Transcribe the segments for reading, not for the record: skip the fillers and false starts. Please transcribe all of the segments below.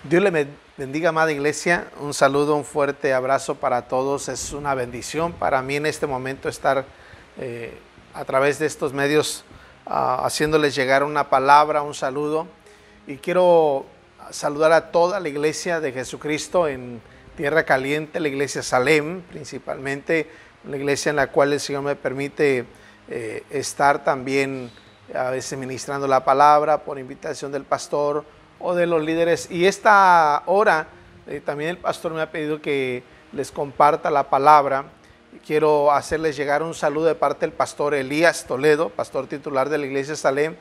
Dios le bendiga, amada iglesia. Un saludo, un fuerte abrazo para todos. Es una bendición para mí en este momento estar a través de estos medios haciéndoles llegar una palabra, un saludo. Y quiero saludar a toda la iglesia de Jesucristo en Tierra Caliente, la iglesia Salem, principalmente la iglesia en la cual el Señor me permite estar también a veces ministrando la palabra por invitación del pastor o de los líderes. Y esta hora también el pastor me ha pedido que les comparta la palabra. Quiero hacerles llegar un saludo de parte del pastor Elías Toledo, pastor titular de la iglesia Salem.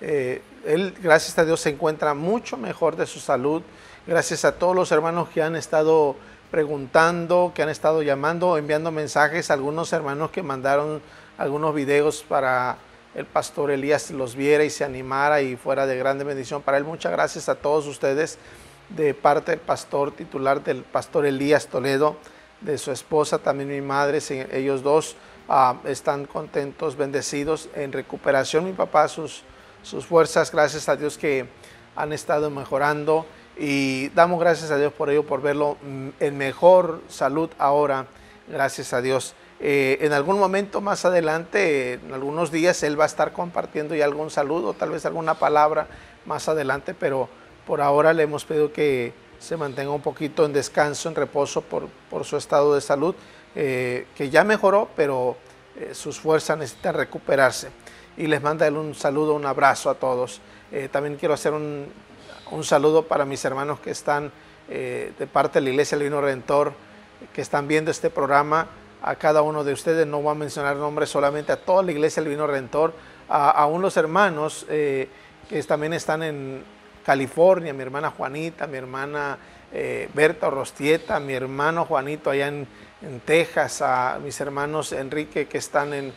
Él, gracias a Dios, se encuentra mucho mejor de su salud. Gracias a todos los hermanos que han estado preguntando, que han estado llamando, enviando mensajes. Algunos hermanos que mandaron algunos videos para el pastor Elías los viera y se animara y fuera de grande bendición para él. Muchas gracias a todos ustedes de parte del pastor titular, del pastor Elías Toledo, de su esposa, también mi madre. Ellos dos están contentos, bendecidos, en recuperación. Mi papá, sus fuerzas, gracias a Dios que han estado mejorando, y damos gracias a Dios por ello, por verlo en mejor salud ahora, gracias a Dios. En algún momento más adelante, en algunos días, él va a estar compartiendo ya algún saludo, tal vez alguna palabra más adelante, pero por ahora le hemos pedido que se mantenga un poquito en descanso, en reposo por su estado de salud, que ya mejoró, pero sus fuerzas necesitan recuperarse. Y les manda él un saludo, un abrazo a todos. También quiero hacer un saludo para mis hermanos que están de parte de la Iglesia del Divino Redentor, que están viendo este programa. A cada uno de ustedes, no voy a mencionar nombres, solamente a toda la Iglesia del Divino Redentor, a unos hermanos que también están en California, mi hermana Juanita, mi hermana Berta Rostieta, mi hermano Juanito allá en Texas, a mis hermanos Enrique que están en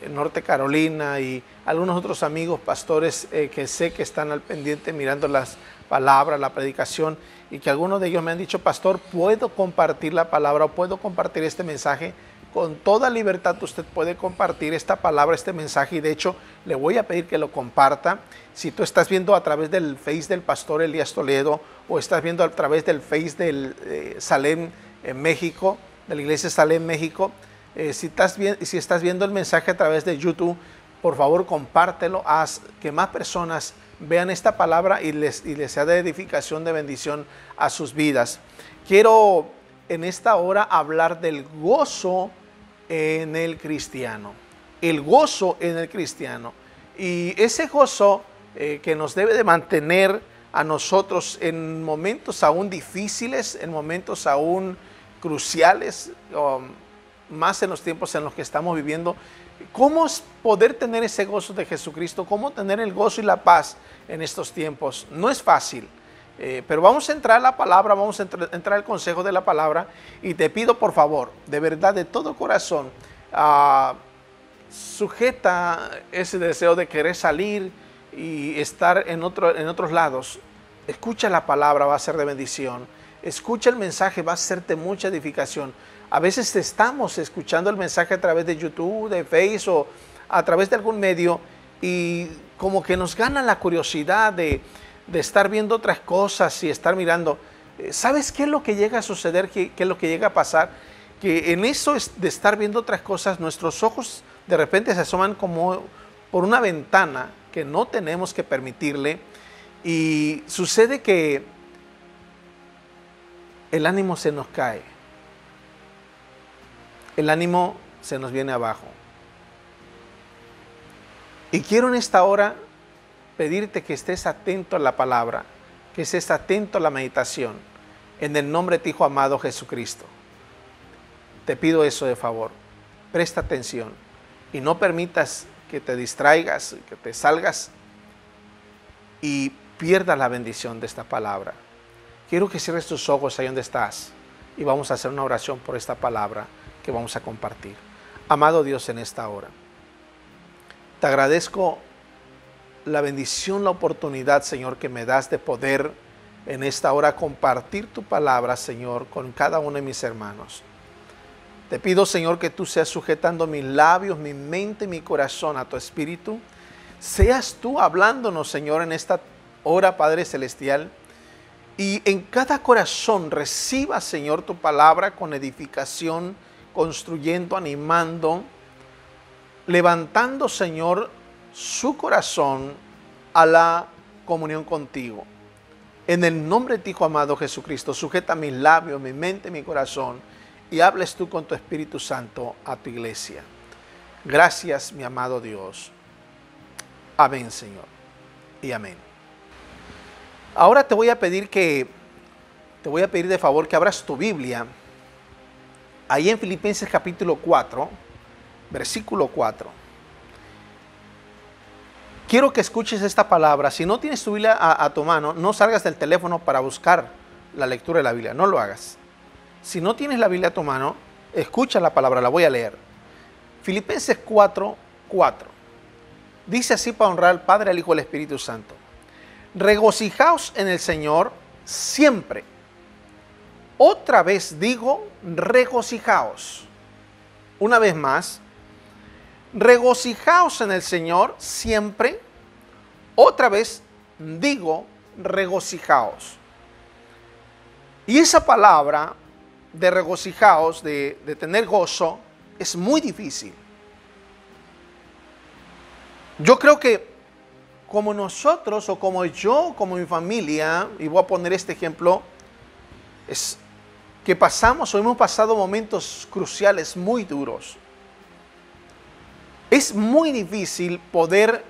Norte Carolina, y algunos otros amigos pastores que sé que están al pendiente mirando las palabras, la predicación, y que algunos de ellos me han dicho: pastor, ¿puedo compartir la palabra o puedo compartir este mensaje? Con toda libertad usted puede compartir esta palabra, este mensaje, y de hecho le voy a pedir que lo comparta. Si tú estás viendo a través del Face del pastor Elías Toledo, o estás viendo a través del Face del Salem en México, de la iglesia Salem México, si estás viendo el mensaje a través de YouTube, por favor compártelo, haz que más personas vean esta palabra y les sea de edificación, de bendición a sus vidas. Quiero en esta hora hablar del gozo en el cristiano. El gozo en el cristiano. Y ese gozo que nos debe de mantener a nosotros en momentos aún difíciles, en momentos aún cruciales, más en los tiempos en los que estamos viviendo. ¿Cómo es poder tener ese gozo de Jesucristo? ¿Cómo tener el gozo y la paz en estos tiempos? No es fácil, pero vamos a entrar a la palabra, vamos a entrar al consejo de la palabra, y te pido por favor, de verdad, de todo corazón, sujeta ese deseo de querer salir y estar en otros lados. Escucha la palabra, va a ser de bendición. Escucha el mensaje, va a hacerte mucha edificación. A veces estamos escuchando el mensaje a través de YouTube, de Facebook o a través de algún medio, y como que nos gana la curiosidad de estar viendo otras cosas y estar mirando. ¿Sabes qué es lo que llega a suceder? ¿Qué es lo que llega a pasar? Que en eso de estar viendo otras cosas, nuestros ojos de repente se asoman como por una ventana que no tenemos que permitirle, y sucede que el ánimo se nos cae. El ánimo se nos viene abajo. Y quiero en esta hora pedirte que estés atento a la palabra, que estés atento a la meditación, en el nombre de tu Hijo amado Jesucristo. Te pido eso de favor. Presta atención y no permitas que te distraigas, que te salgas y pierdas la bendición de esta palabra. Quiero que cierres tus ojos ahí donde estás y vamos a hacer una oración por esta palabra que vamos a compartir. Amado Dios, en esta hora te agradezco la bendición, la oportunidad, Señor, que me das de poder en esta hora compartir tu palabra, Señor, con cada uno de mis hermanos. Te pido, Señor, que tú seas sujetando mis labios, mi mente y mi corazón a tu espíritu. Seas tú hablándonos, Señor, en esta hora, Padre Celestial, Y en cada corazón reciba, Señor, tu palabra con edificación, construyendo, animando, levantando, Señor, su corazón a la comunión contigo. En el nombre de ti, Hijo amado Jesucristo, sujeta mis labios, mi mente, mi corazón, y hables tú con tu Espíritu Santo a tu iglesia. Gracias, mi amado Dios. Amén, Señor. Y amén. Ahora te voy a pedir de favor que abras tu Biblia ahí en Filipenses capítulo 4, versículo 4. Quiero que escuches esta palabra. Si no tienes tu Biblia a tu mano, no salgas del teléfono para buscar la lectura de la Biblia. No lo hagas. Si no tienes la Biblia a tu mano, escucha la palabra, la voy a leer. Filipenses 4, 4. Dice así para honrar al Padre, al Hijo y al Espíritu Santo. Regocijaos en el Señor siempre. Otra vez digo, regocijaos. Una vez más, regocijaos en el Señor siempre. Otra vez digo, regocijaos. Y esa palabra de regocijaos, de tener gozo, es muy difícil. Yo creo que como nosotros, o como yo, como mi familia, y voy a poner este ejemplo, es que pasamos o hemos pasado momentos cruciales muy duros. Es muy difícil poder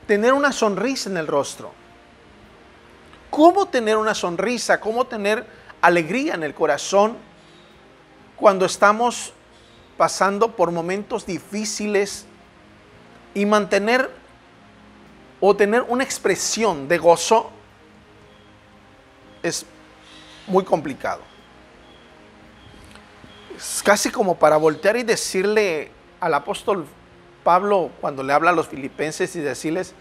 tener una sonrisa en el rostro. ¿Cómo tener una sonrisa? ¿Cómo tener alegría en el corazón cuando estamos pasando por momentos difíciles y mantener o tener una expresión de gozo? Es muy complicado. Es casi como para voltear y decirle al apóstol Pablo, cuando le habla a los filipenses, y decirles,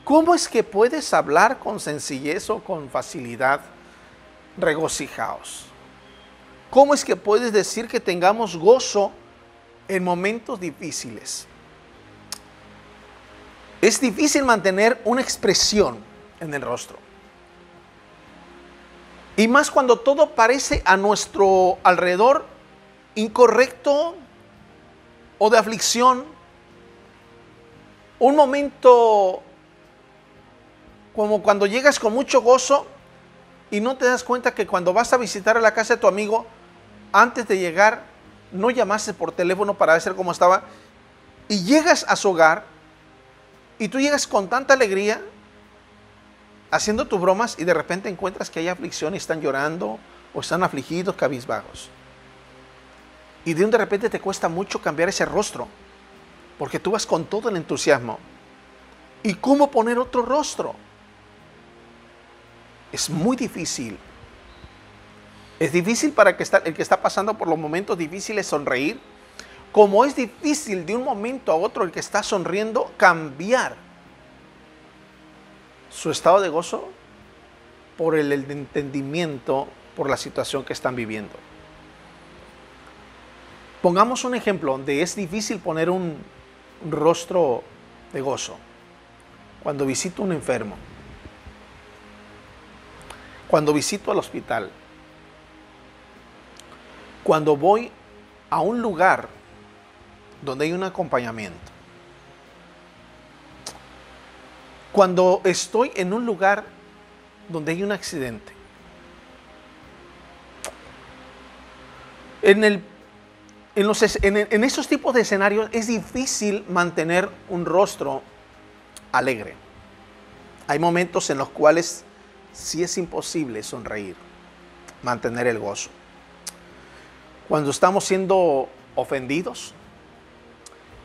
¿cómo es que puedes hablar con sencillez o con facilidad? Regocijaos. ¿Cómo es que puedes decir que tengamos gozo en momentos difíciles? Es difícil mantener una expresión en el rostro. Y más cuando todo parece a nuestro alrededor incorrecto o de aflicción. Un momento como cuando llegas con mucho gozo y no te das cuenta que cuando vas a visitar a la casa de tu amigo, antes de llegar, no llamaste por teléfono para ver cómo estaba, y llegas a su hogar y tú llegas con tanta alegría haciendo tus bromas y de repente encuentras que hay aflicción y están llorando o están afligidos, cabizbajos. Y de repente te cuesta mucho cambiar ese rostro porque tú vas con todo el entusiasmo. ¿Y cómo poner otro rostro? Es muy difícil. Es difícil para el que está pasando por los momentos difíciles sonreír, como es difícil de un momento a otro el que está sonriendo cambiar su estado de gozo por el entendimiento, por la situación que están viviendo. Pongamos un ejemplo donde es difícil poner un rostro de gozo. Cuando visito a un enfermo, cuando visito al hospital, cuando voy a un lugar donde hay un acompañamiento, cuando estoy en un lugar donde hay un accidente, en esos tipos de escenarios es difícil mantener un rostro alegre. Hay momentos en los cuales sí es imposible sonreír, mantener el gozo. Cuando estamos siendo ofendidos,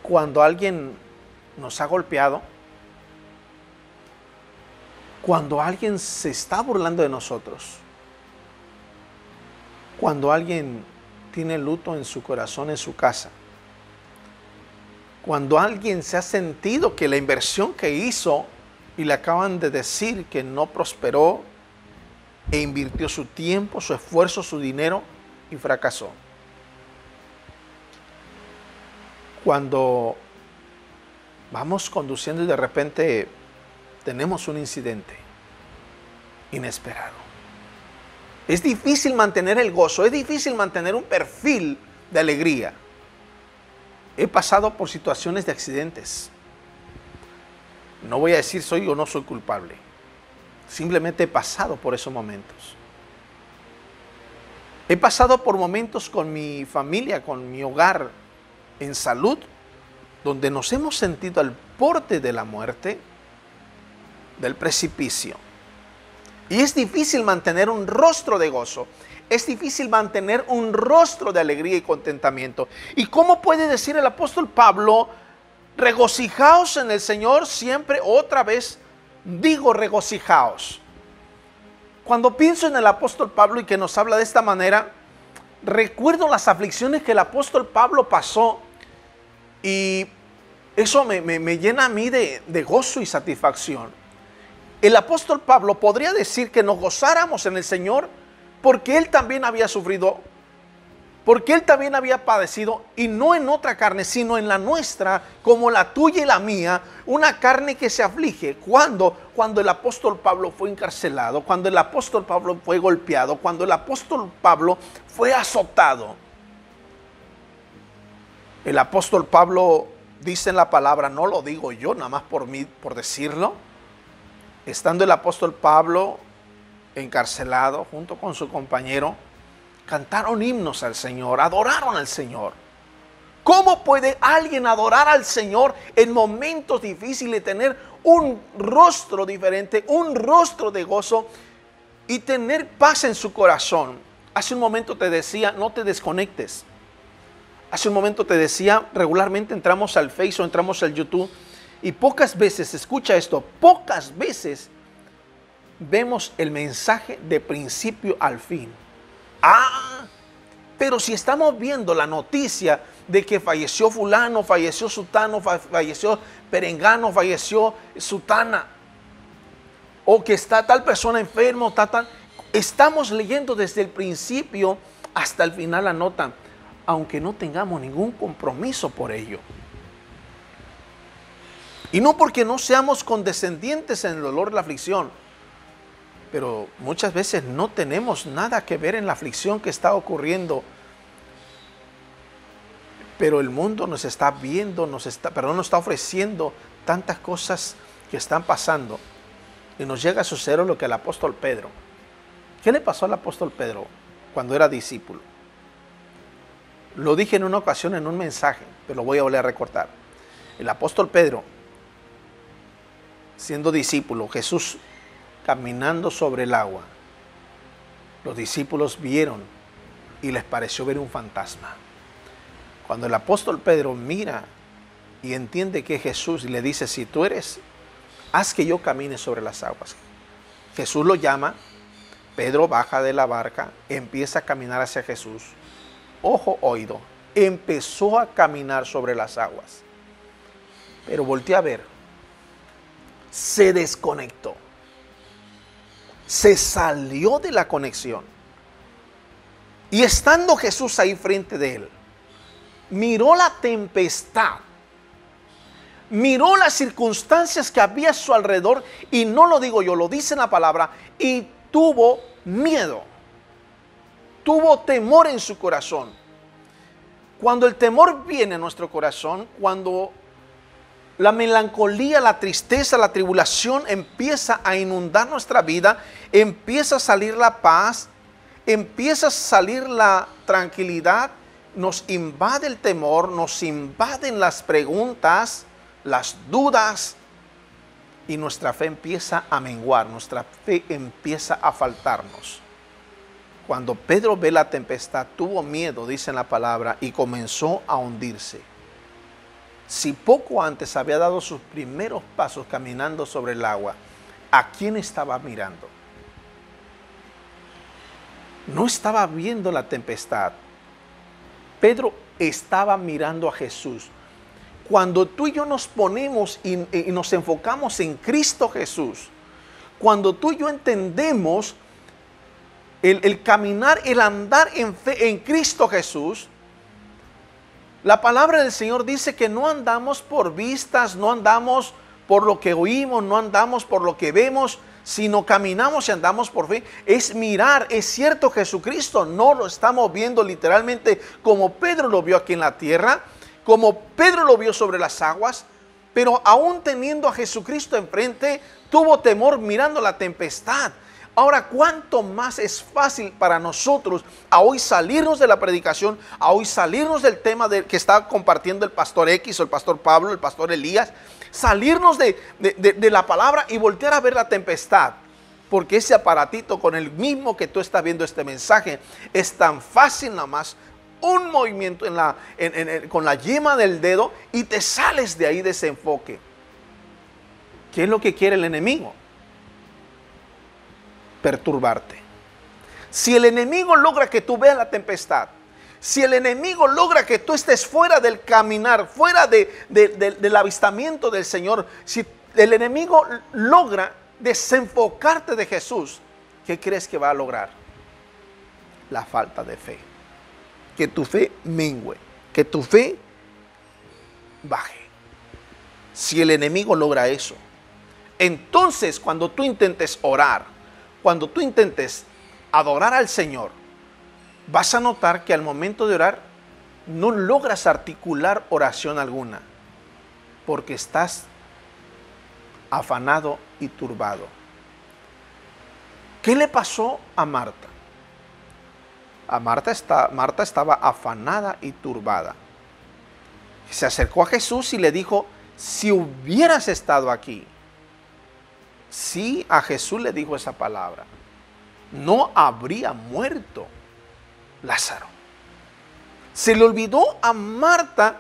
cuando alguien nos ha golpeado, cuando alguien se está burlando de nosotros, cuando alguien tiene luto en su corazón, en su casa, cuando alguien se ha sentido que la inversión que hizo y le acaban de decir que no prosperó e invirtió su tiempo, su esfuerzo, su dinero y fracasó. Cuando vamos conduciendo y de repente tenemos un incidente inesperado. Es difícil mantener el gozo, es difícil mantener un perfil de alegría. He pasado por situaciones de accidentes. No voy a decir soy o no soy culpable. Simplemente he pasado por esos momentos. He pasado por momentos con mi familia, con mi hogar, en salud, donde nos hemos sentido al borde de la muerte, del precipicio. Y es difícil mantener un rostro de gozo. Es difícil mantener un rostro de alegría y contentamiento. ¿Y cómo puede decir el apóstol Pablo, regocijaos en el Señor siempre? Otra vez digo regocijaos. Cuando pienso en el apóstol Pablo y que nos habla de esta manera, recuerdo las aflicciones que el apóstol Pablo pasó y eso me llena a mí de gozo y satisfacción. El apóstol Pablo podría decir que nos gozáramos en el Señor porque él también había sufrido, porque él también había padecido, y no en otra carne, sino en la nuestra, como la tuya y la mía, una carne que se aflige. Cuando el apóstol Pablo fue encarcelado, cuando el apóstol Pablo fue golpeado, cuando el apóstol Pablo fue azotado. El apóstol Pablo dice en la palabra, no lo digo yo nada más por mí, por decirlo, estando el apóstol Pablo encarcelado junto con su compañero, cantaron himnos al Señor, adoraron al Señor. ¿Cómo puede alguien adorar al Señor en momentos difíciles, tener un rostro diferente, un rostro de gozo y tener paz en su corazón? Hace un momento te decía, no te desconectes. Hace un momento te decía, regularmente entramos al Face o entramos al YouTube y pocas veces, escucha esto, pocas veces vemos el mensaje de principio al fin. Pero si estamos viendo la noticia de que falleció fulano, falleció sutano, falleció perengano, falleció sutana, o que está tal persona enfermo, estamos leyendo desde el principio hasta el final la nota, aunque no tengamos ningún compromiso por ello. Y no porque no seamos condescendientes en el dolor de la aflicción, pero muchas veces no tenemos nada que ver en la aflicción que está ocurriendo. Pero el mundo nos está viendo, nos está ofreciendo tantas cosas que están pasando. Y nos llega a suceder lo que el apóstol Pedro. ¿Qué le pasó al apóstol Pedro cuando era discípulo? Lo dije en una ocasión en un mensaje, pero lo voy a volver a recortar. El apóstol Pedro, siendo discípulo, Jesús caminando sobre el agua, los discípulos vieron y les pareció ver un fantasma. Cuando el apóstol Pedro mira y entiende que es Jesús y le dice, si tú eres, haz que yo camine sobre las aguas. Jesús lo llama, Pedro baja de la barca, empieza a caminar hacia Jesús. Ojo, oído, empezó a caminar sobre las aguas. Pero volteé a ver, se desconectó. Se salió de la conexión. Y estando Jesús ahí frente de él, miró la tempestad, miró las circunstancias que había a su alrededor, y no lo digo yo, lo dice la palabra, y tuvo miedo, tuvo temor en su corazón. Cuando el temor viene a nuestro corazón, cuando la melancolía, la tristeza, la tribulación empieza a inundar nuestra vida, empieza a salir la paz, empieza a salir la tranquilidad, nos invade el temor, nos invaden las preguntas, las dudas, y nuestra fe empieza a menguar, nuestra fe empieza a faltarnos. Cuando Pedro ve la tempestad, tuvo miedo, dice en la palabra, y comenzó a hundirse. Si poco antes había dado sus primeros pasos caminando sobre el agua, ¿a quién estaba mirando? No estaba viendo la tempestad. Pedro estaba mirando a Jesús. Cuando tú y yo nos ponemos y nos enfocamos en Cristo Jesús, cuando tú y yo entendemos el caminar, el andar en fe en Cristo Jesús, la palabra del Señor dice que no andamos por vistas, no andamos por lo que oímos, no andamos por lo que vemos, sino caminamos y andamos por fe, es mirar. Es cierto, Jesucristo no lo estamos viendo literalmente como Pedro lo vio aquí en la tierra, como Pedro lo vio sobre las aguas, pero aún teniendo a Jesucristo enfrente, tuvo temor mirando la tempestad. Ahora, ¿cuánto más es fácil para nosotros a hoy salirnos de la predicación, a hoy salirnos del tema que está compartiendo el pastor X o el pastor Pablo, el pastor Elías, salirnos de la palabra y voltear a ver la tempestad? Porque ese aparatito con el mismo que tú estás viendo este mensaje es tan fácil nada más, un movimiento con la yema del dedo y te sales de ahí de ese enfoque. ¿Qué es lo que quiere el enemigo? Perturbarte. Si el enemigo logra que tú veas la tempestad, si el enemigo logra que tú estés fuera del caminar, fuera del avistamiento del Señor, si el enemigo logra desenfocarte de Jesús, ¿qué crees que va a lograr? La falta de fe. Que tu fe mengüe, que tu fe baje. Si el enemigo logra eso, entonces cuando tú intentes orar, cuando tú intentes adorar al Señor, vas a notar que al momento de orar no logras articular oración alguna, porque estás afanado y turbado. ¿Qué le pasó a Marta? Marta estaba afanada y turbada. Se acercó a Jesús y le dijo: si hubieras estado aquí. Sí, a Jesús le dijo esa palabra. No habría muerto Lázaro. Se le olvidó a Marta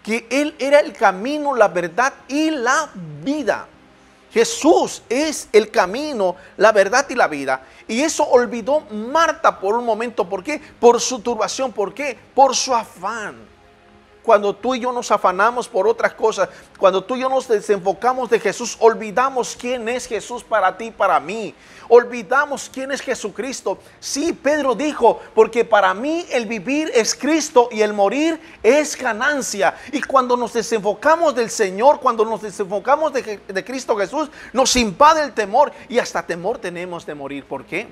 que Él era el camino, la verdad y la vida. Jesús es el camino, la verdad y la vida. Y eso olvidó Marta por un momento. ¿Por qué? Por su turbación. ¿Por qué? Por su afán. Cuando tú y yo nos afanamos por otras cosas, cuando tú y yo nos desenfocamos de Jesús, olvidamos quién es Jesús para ti y para mí. Olvidamos quién es Jesucristo. Sí, Pedro dijo, porque para mí el vivir es Cristo y el morir es ganancia. Y cuando nos desenfocamos del Señor, cuando nos desenfocamos de Cristo Jesús, nos invade el temor y hasta temor tenemos de morir. ¿Por qué?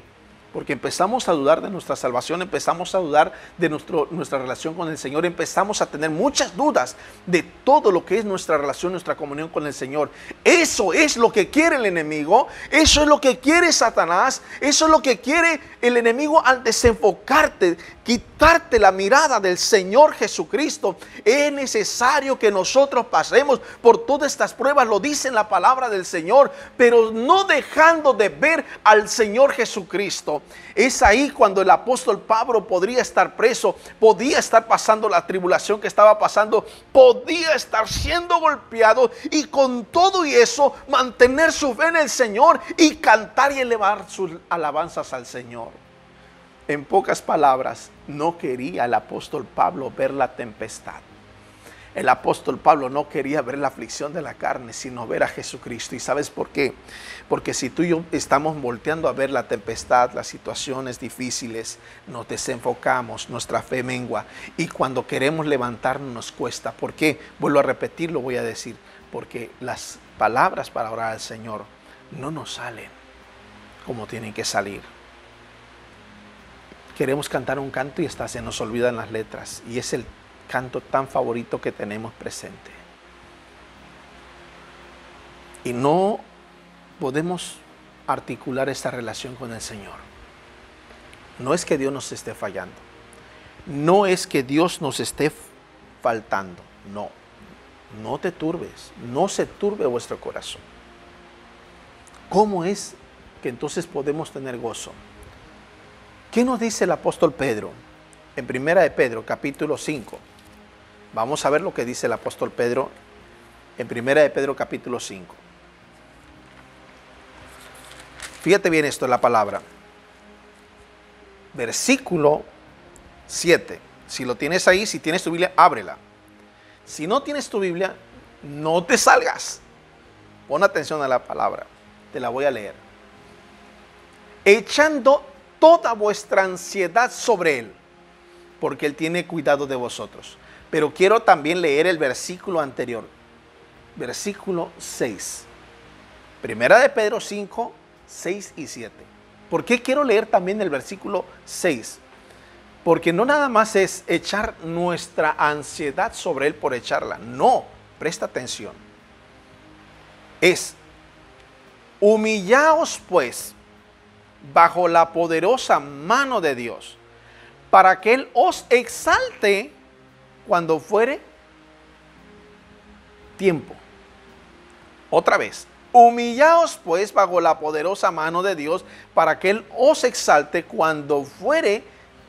Porque empezamos a dudar de nuestra salvación, empezamos a dudar de nuestra relación con el Señor, empezamos a tener muchas dudas de todo lo que es nuestra relación, nuestra comunión con el Señor. Eso es lo que quiere el enemigo, eso es lo que quiere Satanás, eso es lo que quiere el enemigo al desenfocarte, quitarte la mirada del Señor Jesucristo. Es necesario que nosotros pasemos por todas estas pruebas, lo dice en la palabra del Señor, pero no dejando de ver al Señor Jesucristo. Es ahí cuando el apóstol Pablo podría estar preso, podía estar pasando la tribulación que estaba pasando, podía estar siendo golpeado y con todo y eso mantener su fe en el Señor y cantar y elevar sus alabanzas al Señor. En pocas palabras, no quería el apóstol Pablo ver la tempestad. El apóstol Pablo no quería ver la aflicción de la carne, sino ver a Jesucristo. ¿Y sabes por qué? Porque si tú y yo estamos volteando a ver la tempestad, las situaciones difíciles, nos desenfocamos, nuestra fe mengua. Y cuando queremos levantarnos nos cuesta. ¿Por qué? Vuelvo a repetir, lo voy a decir. Porque las palabras para orar al Señor no nos salen como tienen que salir. Queremos cantar un canto y hasta se nos olvidan las letras. Y es el canto tan favorito que tenemos presente. Y no podemos articular esta relación con el Señor. No es que Dios nos esté fallando. No es que Dios nos esté faltando. No. No te turbes. No se turbe vuestro corazón. ¿Cómo es que entonces podemos tener gozo? ¿Qué nos dice el apóstol Pedro? En Primera de Pedro, capítulo 5. Vamos a ver lo que dice el apóstol Pedro en Primera de Pedro, capítulo 5. Fíjate bien esto en la palabra. Versículo 7. Si lo tienes ahí, si tienes tu Biblia, ábrela. Si no tienes tu Biblia, no te salgas. Pon atención a la palabra. Te la voy a leer. Echando toda vuestra ansiedad sobre Él, porque Él tiene cuidado de vosotros. Pero quiero también leer el versículo anterior, versículo 6. Primera de Pedro 5, 6 y 7. ¿Por qué quiero leer también el versículo 6? Porque no nada más es echar nuestra ansiedad sobre Él por echarla. No, presta atención. Es, humillaos pues bajo la poderosa mano de Dios, para que Él os exalte cuando fuere tiempo. Otra vez. Humillaos pues bajo la poderosa mano de Dios, para que Él os exalte cuando fuere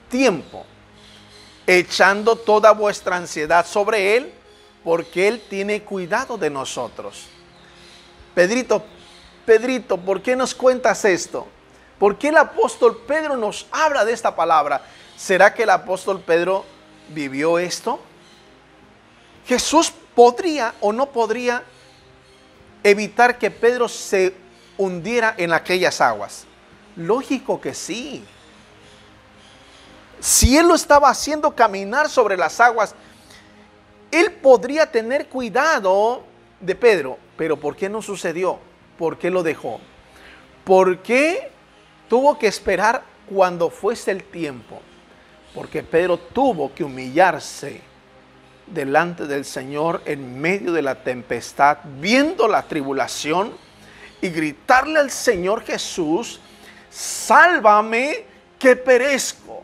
tiempo, echando toda vuestra ansiedad sobre Él, porque Él tiene cuidado de nosotros. Pedrito, ¿por qué nos cuentas esto? ¿Por qué el apóstol Pedro nos habla de esta palabra? ¿Será que el apóstol Pedro vivió esto? ¿Jesús podría o no podría evitar que Pedro se hundiera en aquellas aguas? Lógico que sí. Si Él lo estaba haciendo caminar sobre las aguas, Él podría tener cuidado de Pedro. Pero ¿por qué no sucedió? ¿Por qué lo dejó? ¿Por qué tuvo que esperar cuando fuese el tiempo? Porque Pedro tuvo que humillarse delante del Señor en medio de la tempestad, viendo la tribulación, y gritarle al Señor Jesús: sálvame que perezco.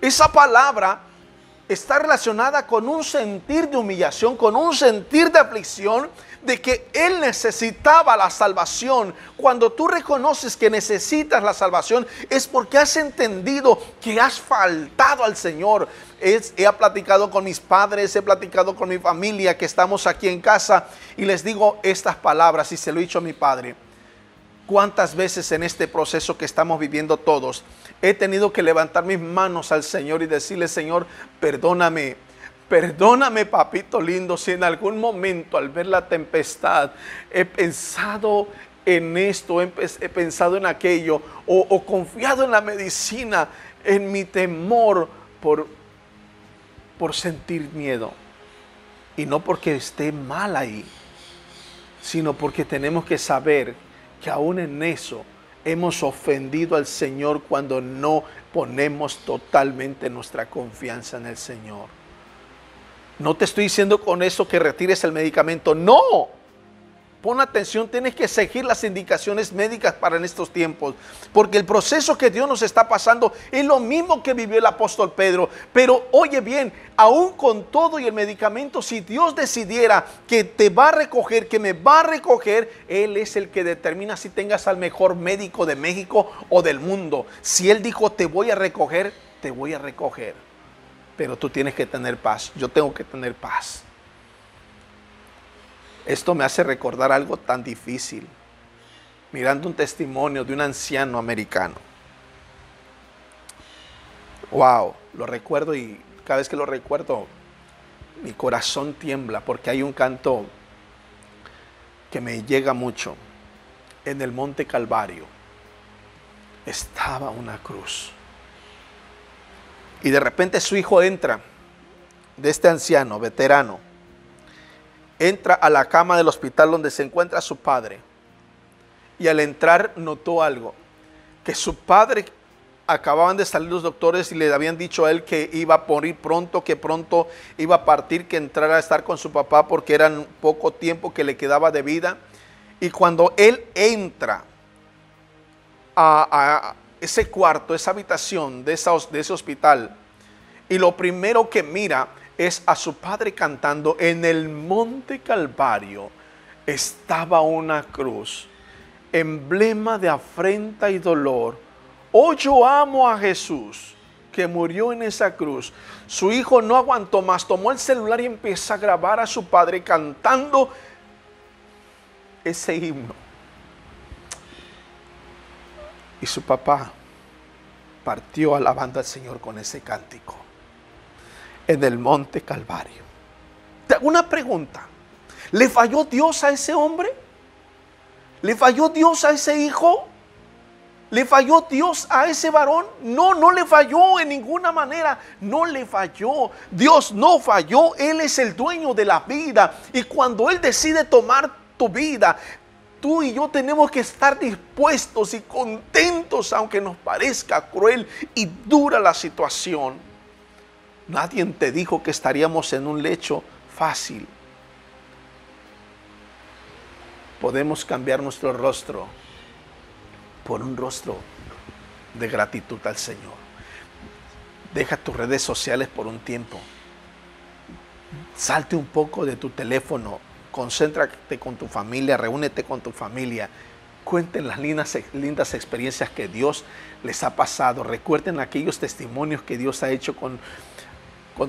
Esa palabra está relacionada con un sentir de humillación, con un sentir de aflicción, de que Él necesitaba la salvación. Cuando tú reconoces que necesitas la salvación, es porque has entendido que has faltado al Señor. He platicado con mis padres, he platicado con mi familia que estamos aquí en casa, y les digo estas palabras, y se lo he dicho a mi padre. ¿Cuántas veces en este proceso que estamos viviendo todos he tenido que levantar mis manos al Señor y decirle: Señor, perdóname, perdóname, papito lindo, si en algún momento al ver la tempestad he pensado en esto, he pensado en aquello, o confiado en la medicina, en mi temor por sentir miedo. Y no porque esté mal ahí, sino porque tenemos que saber que aún en eso hemos ofendido al Señor cuando no ponemos totalmente nuestra confianza en el Señor. No te estoy diciendo con eso que retires el medicamento, no. Pon atención, tienes que seguir las indicaciones médicas para en estos tiempos, porque el proceso que Dios nos está pasando es lo mismo que vivió el apóstol Pedro. Pero oye bien, aún con todo y el medicamento, si Dios decidiera que te va a recoger, que me va a recoger, Él es el que determina si tengas al mejor médico de México o del mundo. Si Él dijo: te voy a recoger, te voy a recoger. Pero tú tienes que tener paz, yo tengo que tener paz. Esto me hace recordar algo tan difícil, mirando un testimonio de un anciano americano. Wow, lo recuerdo, y cada vez que lo recuerdo mi corazón tiembla, porque hay un canto que me llega mucho. En el monte Calvario estaba una cruz, y de repente su hijo entra, de este anciano veterano, entra a la cama del hospital donde se encuentra su padre, y al entrar notó algo, que su padre, acababan de salir los doctores y le habían dicho a él que iba a morir pronto, que pronto iba a partir, que entrara a estar con su papá porque era poco tiempo que le quedaba de vida. Y cuando él entra a ese cuarto, esa habitación de ese hospital, y lo primero que mira es a su padre cantando: en el monte Calvario estaba una cruz, emblema de afrenta y dolor. Oh, yo amo a Jesús que murió en esa cruz. Su hijo no aguantó más, tomó el celular y empezó a grabar a su padre cantando ese himno. Y su papá partió alabando al Señor con ese cántico en el monte Calvario. Te hago una pregunta: ¿le falló Dios a ese hombre? ¿Le falló Dios a ese hijo? ¿Le falló Dios a ese varón? No, no le falló en ninguna manera. No le falló. Dios no falló. Él es el dueño de la vida. Y cuando Él decide tomar tu vida, tú y yo tenemos que estar dispuestos y contentos, aunque nos parezca cruel y dura la situación. Nadie te dijo que estaríamos en un lecho fácil. Podemos cambiar nuestro rostro por un rostro de gratitud al Señor. Deja tus redes sociales por un tiempo. Salte un poco de tu teléfono. Concéntrate con tu familia, reúnete con tu familia. Cuenten las lindas experiencias que Dios les ha pasado. Recuerden aquellos testimonios que Dios ha hecho con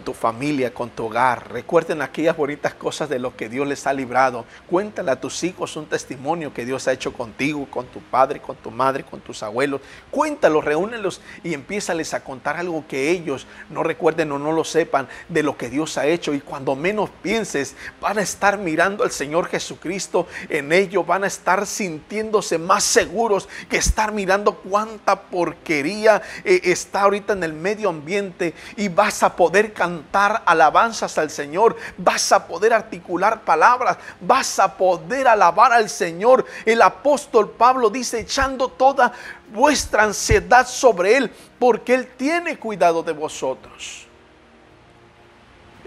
tu familia, con tu hogar. Recuerden aquellas bonitas cosas de lo que Dios les ha librado. Cuéntale a tus hijos un testimonio que Dios ha hecho contigo, con tu padre, con tu madre, con tus abuelos. Cuéntalos, reúnelos y empiézales a contar algo que ellos no recuerden o no lo sepan de lo que Dios ha hecho. Y cuando menos pienses, van a estar mirando al Señor Jesucristo en ellos. Van a estar sintiéndose más seguros que estar mirando cuánta porquería está ahorita en el medio ambiente. Y vas a poder cantar alabanzas al Señor, vas a poder articular palabras, vas a poder alabar al Señor. El apóstol Pablo dice: echando toda vuestra ansiedad sobre Él, porque Él tiene cuidado de vosotros.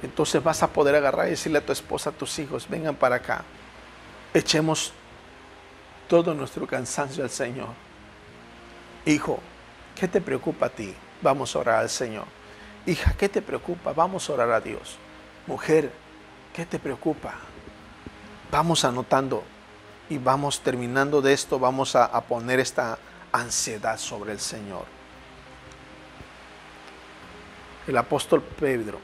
Entonces vas a poder agarrar y decirle a tu esposa, a tus hijos: vengan para acá, echemos todo nuestro cansancio al Señor. Hijo, ¿qué te preocupa a ti? Vamos a orar al Señor. Hija, ¿qué te preocupa? Vamos a orar a Dios. Mujer, ¿qué te preocupa? Vamos anotando y vamos terminando de esto. Vamos a poner esta ansiedad sobre el Señor. El apóstol Pedro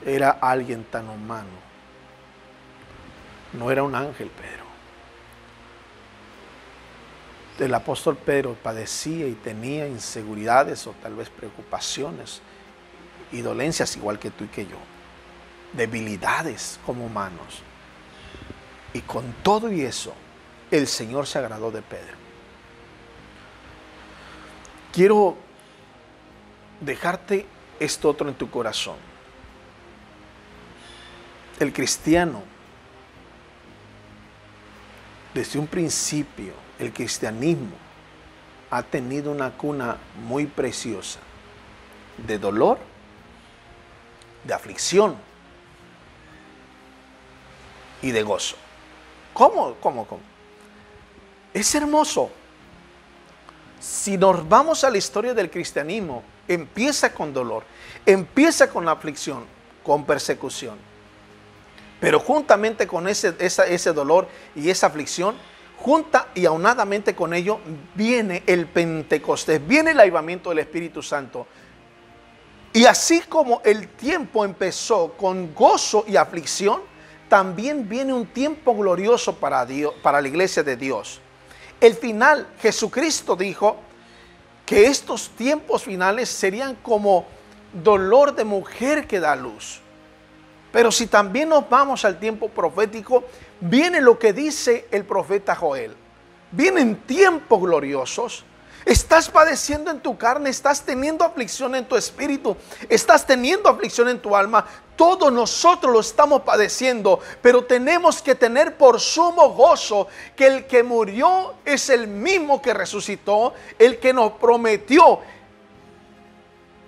era alguien tan humano. No era un ángel, Pedro. El apóstol Pedro padecía y tenía inseguridades o tal vez preocupaciones y dolencias igual que tú y que yo, debilidades como humanos. Y con todo y eso, el Señor se agradó de Pedro. Quiero dejarte esto otro en tu corazón. El cristiano, desde un principio, el cristianismo ha tenido una cuna muy preciosa de dolor, de aflicción y de gozo. ¿Cómo? Es hermoso. Si nos vamos a la historia del cristianismo, empieza con dolor, empieza con aflicción, con persecución. Pero juntamente con ese dolor y esa aflicción, junta y aunadamente con ello, viene el Pentecostés, viene el avivamiento del Espíritu Santo. Y así como el tiempo empezó con gozo y aflicción, también viene un tiempo glorioso para Dios, para la iglesia de Dios. El final, Jesucristo dijo que estos tiempos finales serían como dolor de mujer que da luz. Pero si también nos vamos al tiempo profético, viene lo que dice el profeta Joel. Vienen tiempos gloriosos. Estás padeciendo en tu carne, estás teniendo aflicción en tu espíritu, estás teniendo aflicción en tu alma. Todos nosotros lo estamos padeciendo, pero tenemos que tener por sumo gozo que el que murió es el mismo que resucitó, el que nos prometió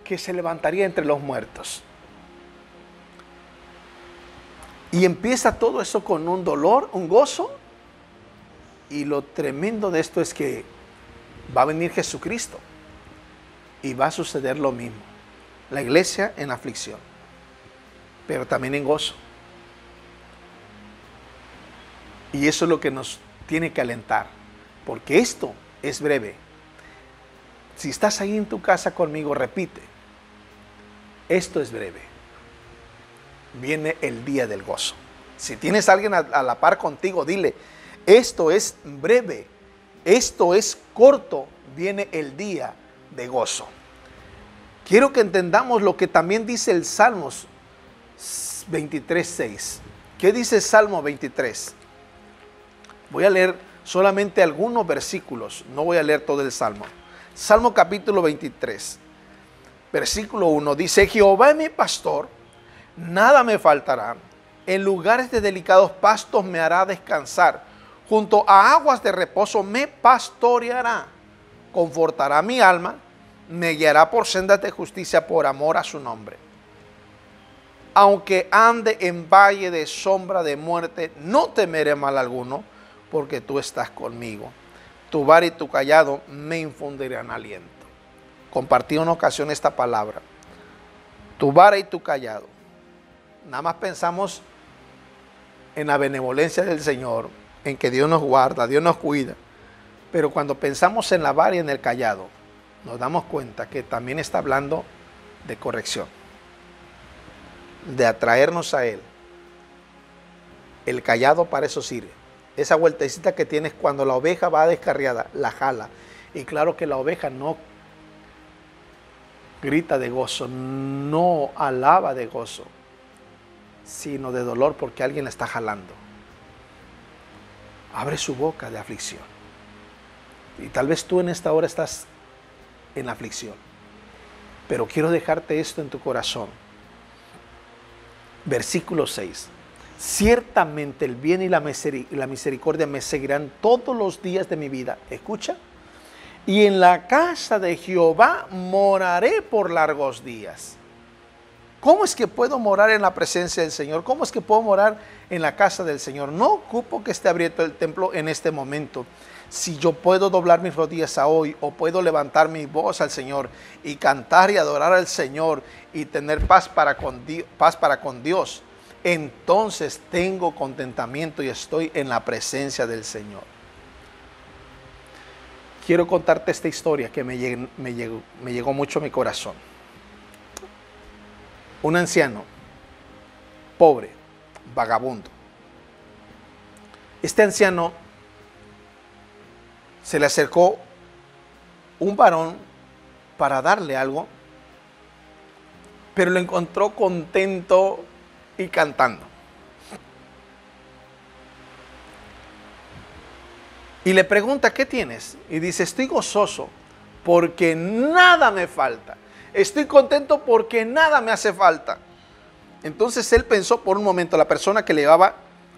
que se levantaría entre los muertos. Y empieza todo eso con un dolor, un gozo. Y lo tremendo de esto es que va a venir Jesucristo y va a suceder lo mismo. La iglesia en aflicción, pero también en gozo. Y eso es lo que nos tiene que alentar, porque esto es breve. Si estás ahí en tu casa conmigo, repite: esto es breve. Viene el día del gozo. Si tienes a alguien a la par contigo, dile: esto es breve, esto es corto, viene el día de gozo. Quiero que entendamos lo que también dice el Salmos 23:6. ¿Qué dice el Salmo 23? Voy a leer solamente algunos versículos, no voy a leer todo el Salmo. Salmo capítulo 23, versículo 1, dice: Jehová es mi pastor, nada me faltará. En lugares de delicados pastos me hará descansar. junto a aguas de reposo me pastoreará, confortará mi alma, me guiará por sendas de justicia por amor a su nombre. Aunque ande en valle de sombra de muerte, no temeré mal alguno, porque tú estás conmigo. Tu vara y tu cayado me infundirán aliento. Compartí en una ocasión esta palabra. Tu vara y tu cayado. Nada más pensamos en la benevolencia del Señor, en que Dios nos guarda, Dios nos cuida. Pero cuando pensamos en la vara y en el cayado, nos damos cuenta que también está hablando de corrección, de atraernos a Él. El cayado para eso sirve. Esa vueltecita que tienes cuando la oveja va descarriada, la jala. Y claro que la oveja no grita de gozo, no alaba de gozo, sino de dolor porque alguien la está jalando. Abre su boca de aflicción. Y tal vez tú en esta hora estás en aflicción. Pero quiero dejarte esto en tu corazón. Versículo 6. Ciertamente el bien y la misericordia me seguirán todos los días de mi vida. Escucha. Y en la casa de Jehová moraré por largos días. ¿Cómo es que puedo morar en la presencia del Señor? ¿Cómo es que puedo morar en la casa del Señor? No ocupo que esté abierto el templo en este momento. Si yo puedo doblar mis rodillas a hoy, o puedo levantar mi voz al Señor y cantar y adorar al Señor y tener paz para con Dios, entonces tengo contentamiento y estoy en la presencia del Señor. Quiero contarte esta historia que me llegó mucho a mi corazón. Un anciano, pobre, vagabundo. Este anciano se le acercó un varón para darle algo, pero lo encontró contento y cantando. Y le pregunta, ¿qué tienes? Y dice, estoy gozoso porque nada me falta. Estoy contento porque nada me hace falta. Entonces él pensó por un momento, la persona que le llevaba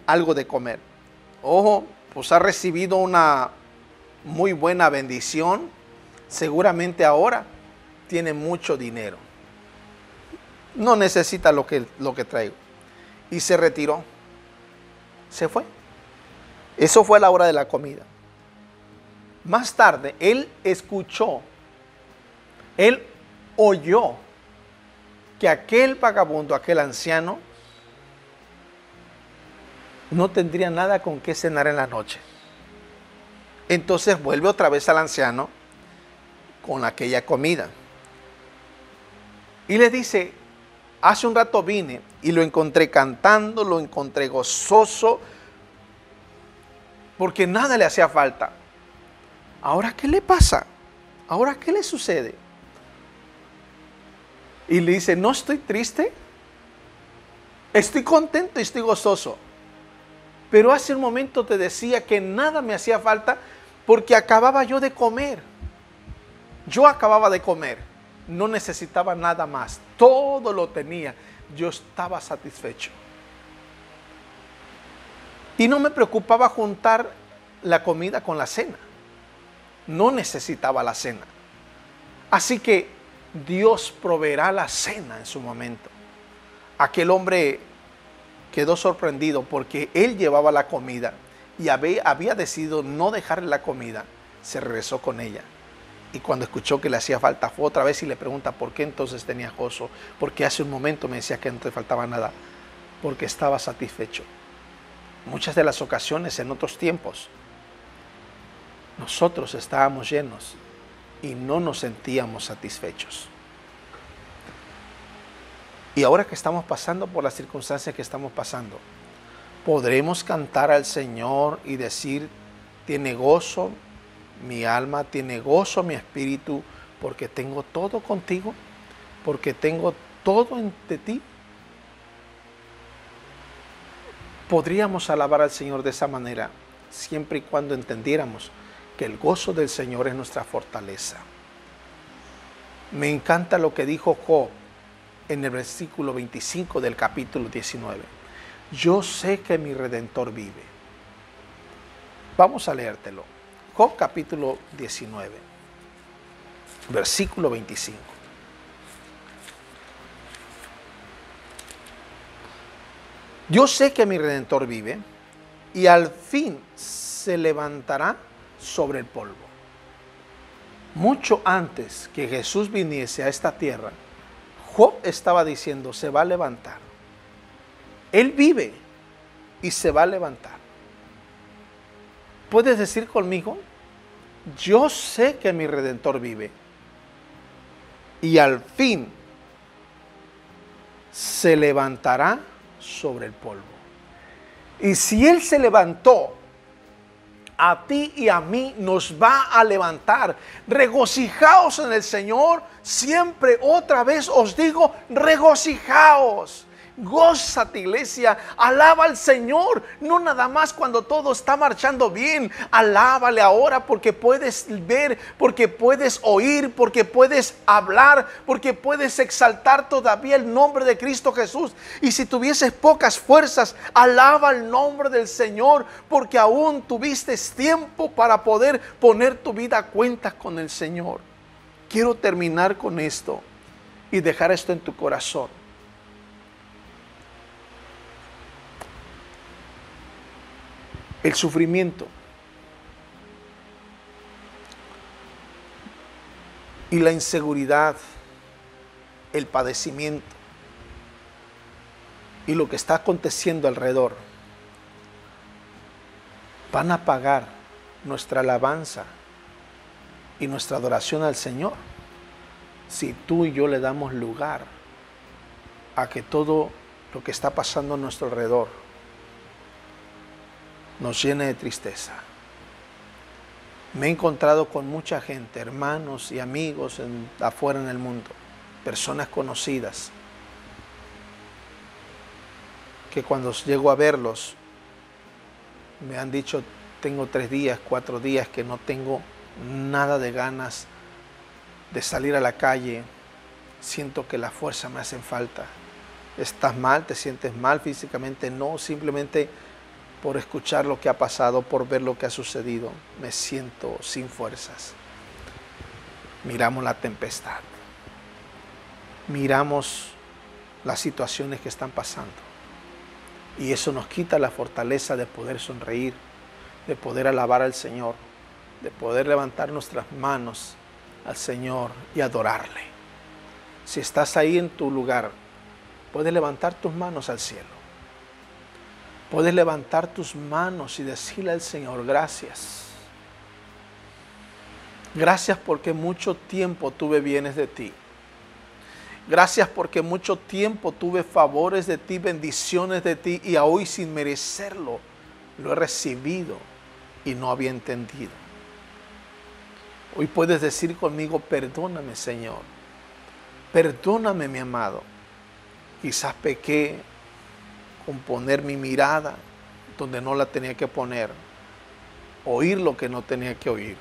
algo de comer. Ojo, pues ha recibido una muy buena bendición. Seguramente ahora tiene mucho dinero. No necesita lo que traigo. Y se retiró. Se fue. Eso fue a la hora de la comida. Más tarde, él escuchó, él oyó que aquel vagabundo, aquel anciano, no tendría nada con qué cenar en la noche. Entonces vuelve otra vez al anciano con aquella comida. Y le dice, hace un rato vine y lo encontré cantando, lo encontré gozoso, porque nada le hacía falta. ¿Ahora qué le pasa? ¿Ahora qué le sucede? Y le dice, no estoy triste, estoy contento y estoy gozoso. Pero hace un momento te decía que nada me hacía falta porque acababa yo de comer. Yo acababa de comer, no necesitaba nada más, todo lo tenía, yo estaba satisfecho. Y no me preocupaba juntar la comida con la cena. No necesitaba la cena. Así que Dios proveerá la cena en su momento. Aquel hombre quedó sorprendido porque él llevaba la comida y había decidido no dejarle la comida. Se regresó con ella. Y cuando escuchó que le hacía falta, fue otra vez y le pregunta por qué entonces tenía gozo. Porque hace un momento me decía que no te faltaba nada. Porque estaba satisfecho. Muchas de las ocasiones en otros tiempos, nosotros estábamos llenos y no nos sentíamos satisfechos. Y ahora que estamos pasando por las circunstancias que estamos pasando, podremos cantar al Señor y decir, tiene gozo mi alma, tiene gozo mi espíritu, porque tengo todo contigo, porque tengo todo de ti. Podríamos alabar al Señor de esa manera, siempre y cuando entendiéramos que el gozo del Señor es nuestra fortaleza. Me encanta lo que dijo Job en el versículo 25 del capítulo 19. Yo sé que mi Redentor vive. Vamos a leértelo. Job capítulo 19, versículo 25. Yo sé que mi Redentor vive y al fin se levantará sobre el polvo. Mucho antes que Jesús viniese a esta tierra, Job estaba diciendo, se va a levantar. Él vive y se va a levantar. ¿Puedes decir conmigo? Yo sé que mi Redentor vive y al fin se levantará sobre el polvo. Y si Él se levantó, a ti y a mí nos va a levantar. Regocijaos en el Señor. Siempre otra vez os digo, regocijaos. Gózate, iglesia, alaba al Señor, no nada más cuando todo está marchando bien. Alábale ahora porque puedes ver, porque puedes oír, porque puedes hablar, porque puedes exaltar todavía el nombre de Cristo Jesús. Y si tuvieses pocas fuerzas, alaba el nombre del Señor, porque aún tuviste tiempo para poder poner tu vida a cuentas con el Señor. Quiero terminar con esto y dejar esto en tu corazón. El sufrimiento y la inseguridad, el padecimiento y lo que está aconteciendo alrededor van a apagar nuestra alabanza y nuestra adoración al Señor si tú y yo le damos lugar a que todo lo que está pasando a nuestro alrededor nos llene de tristeza. Me he encontrado con mucha gente, hermanos y amigos afuera en el mundo, personas conocidas, que cuando llego a verlos me han dicho, tengo 3 días, 4 días que no tengo nada de ganas de salir a la calle, siento que las fuerzas me hacen falta. ¿Estás mal? ¿Te sientes mal físicamente? No, simplemente por escuchar lo que ha pasado, por ver lo que ha sucedido, me siento sin fuerzas. Miramos la tempestad, miramos las situaciones que están pasando y eso nos quita la fortaleza de poder sonreír, de poder alabar al Señor, de poder levantar nuestras manos al Señor y adorarle. Si estás ahí en tu lugar, puedes levantar tus manos al cielo. Puedes levantar tus manos y decirle al Señor, gracias. Gracias porque mucho tiempo tuve bienes de ti. Gracias porque mucho tiempo tuve favores de ti, bendiciones de ti y hoy sin merecerlo lo he recibido y no había entendido. Hoy puedes decir conmigo, perdóname, Señor. Perdóname, mi amado. Quizás pequé con poner mi mirada donde no la tenía que poner, oír lo que no tenía que oír,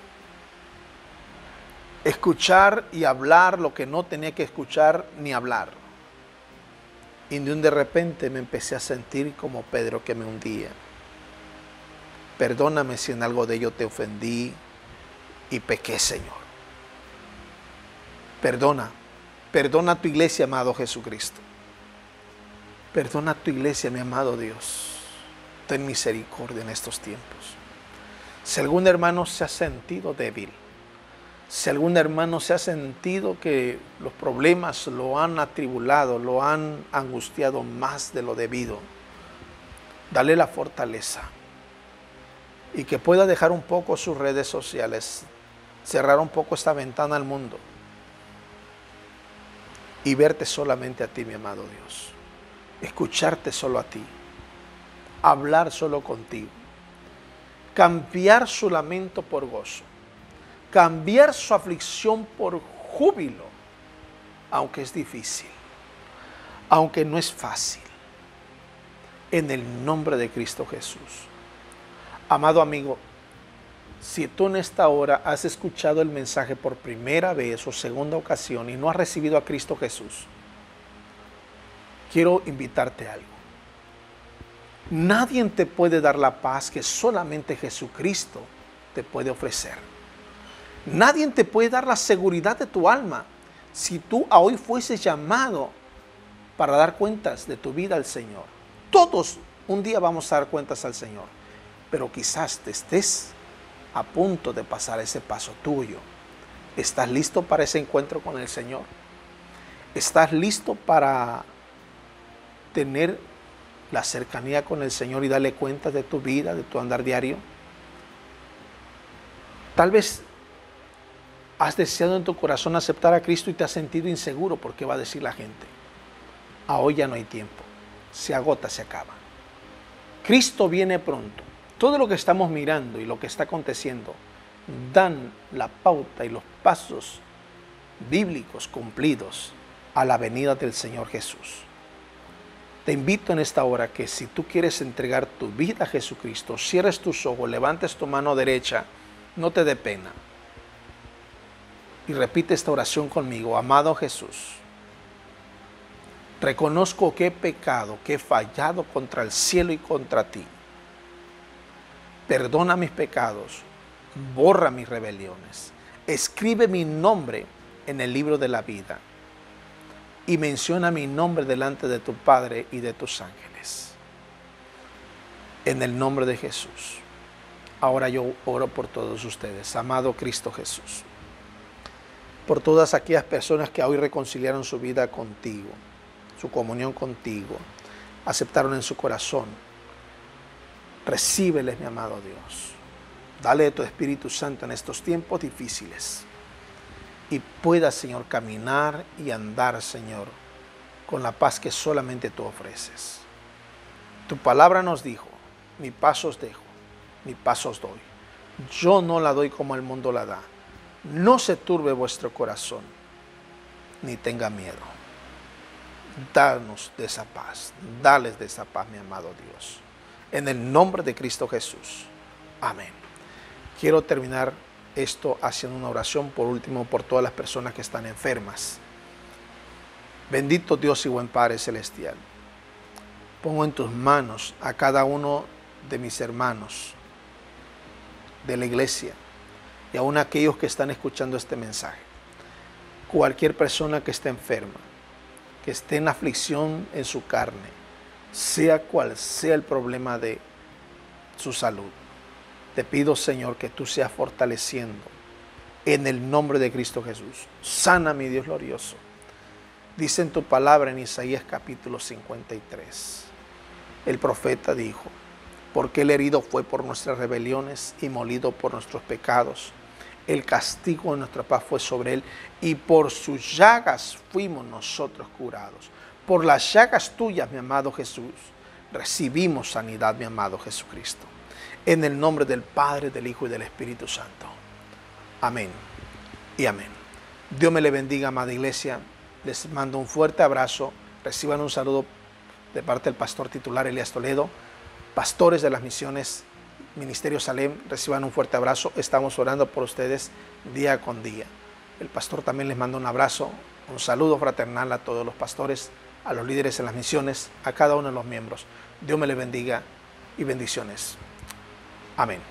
escuchar y hablar lo que no tenía que escuchar ni hablar. Y de repente me empecé a sentir como Pedro que me hundía. Perdóname si en algo de ello te ofendí y pequé, Señor. Perdona a tu iglesia, amado Jesucristo. Perdona a tu iglesia, mi amado Dios. Ten misericordia en estos tiempos. Si algún hermano se ha sentido débil, si algún hermano se ha sentido que los problemas lo han atribulado, lo han angustiado más de lo debido, dale la fortaleza y que pueda dejar un poco sus redes sociales, cerrar un poco esta ventana al mundo y verte solamente a ti, mi amado Dios. Escucharte solo a ti, hablar solo contigo, cambiar su lamento por gozo, cambiar su aflicción por júbilo, aunque es difícil, aunque no es fácil, en el nombre de Cristo Jesús. Amado amigo, si tú en esta hora has escuchado el mensaje por primera vez o segunda ocasión y no has recibido a Cristo Jesús, quiero invitarte a algo. Nadie te puede dar la paz que solamente Jesucristo te puede ofrecer. Nadie te puede dar la seguridad de tu alma si tú hoy fueses llamado para dar cuentas de tu vida al Señor. Todos un día vamos a dar cuentas al Señor, pero quizás te estés a punto de pasar ese paso tuyo. ¿Estás listo para ese encuentro con el Señor? ¿Estás listo para tener la cercanía con el Señor y darle cuenta de tu vida, de tu andar diario? Tal vez has deseado en tu corazón aceptar a Cristo y te has sentido inseguro porque va a decir la gente. Hoy ya no hay tiempo, se agota, se acaba. Cristo viene pronto. Todo lo que estamos mirando y lo que está aconteciendo dan la pauta y los pasos bíblicos cumplidos a la venida del Señor Jesús. Te invito en esta hora que si tú quieres entregar tu vida a Jesucristo, cierres tus ojos, levantes tu mano derecha, no te dé pena. Y repite esta oración conmigo. Amado Jesús, reconozco que he pecado, que he fallado contra el cielo y contra ti. Perdona mis pecados, borra mis rebeliones, escribe mi nombre en el libro de la vida y menciona mi nombre delante de tu Padre y de tus ángeles. En el nombre de Jesús. Ahora yo oro por todos ustedes, amado Cristo Jesús, por todas aquellas personas que hoy reconciliaron su vida contigo, su comunión contigo, aceptaron en su corazón. Recíbeles, mi amado Dios. Dale de tu Espíritu Santo en estos tiempos difíciles y puedas, Señor, caminar y andar, Señor, con la paz que solamente tú ofreces. Tu palabra nos dijo: mi paz os dejo, mi paz os doy. Yo no la doy como el mundo la da. No se turbe vuestro corazón, ni tenga miedo. Danos de esa paz, dales de esa paz, mi amado Dios. En el nombre de Cristo Jesús. Amén. Quiero terminar esto haciendo una oración por último por todas las personas que están enfermas. Bendito Dios y buen Padre Celestial, pongo en tus manos a cada uno de mis hermanos de la iglesia y aún aquellos que están escuchando este mensaje. Cualquier persona que esté enferma, que esté en aflicción en su carne, sea cual sea el problema de su salud, te pido, Señor, que tú seas fortaleciendo en el nombre de Cristo Jesús. Sana, mi Dios glorioso. Dice en tu palabra en Isaías capítulo 53, el profeta dijo: porque el herido fue por nuestras rebeliones y molido por nuestros pecados. El castigo de nuestra paz fue sobre él y por sus llagas fuimos nosotros curados. Por las llagas tuyas, mi amado Jesús, recibimos sanidad, mi amado Jesucristo. En el nombre del Padre, del Hijo y del Espíritu Santo. Amén y amén. Dios me le bendiga, amada iglesia. Les mando un fuerte abrazo. Reciban un saludo de parte del pastor titular Elías Toledo. Pastores de las misiones Ministerio Salem, reciban un fuerte abrazo. Estamos orando por ustedes día con día. El pastor también les manda un abrazo, un saludo fraternal a todos los pastores, a los líderes en las misiones, a cada uno de los miembros. Dios me les bendiga y bendiciones. Amén.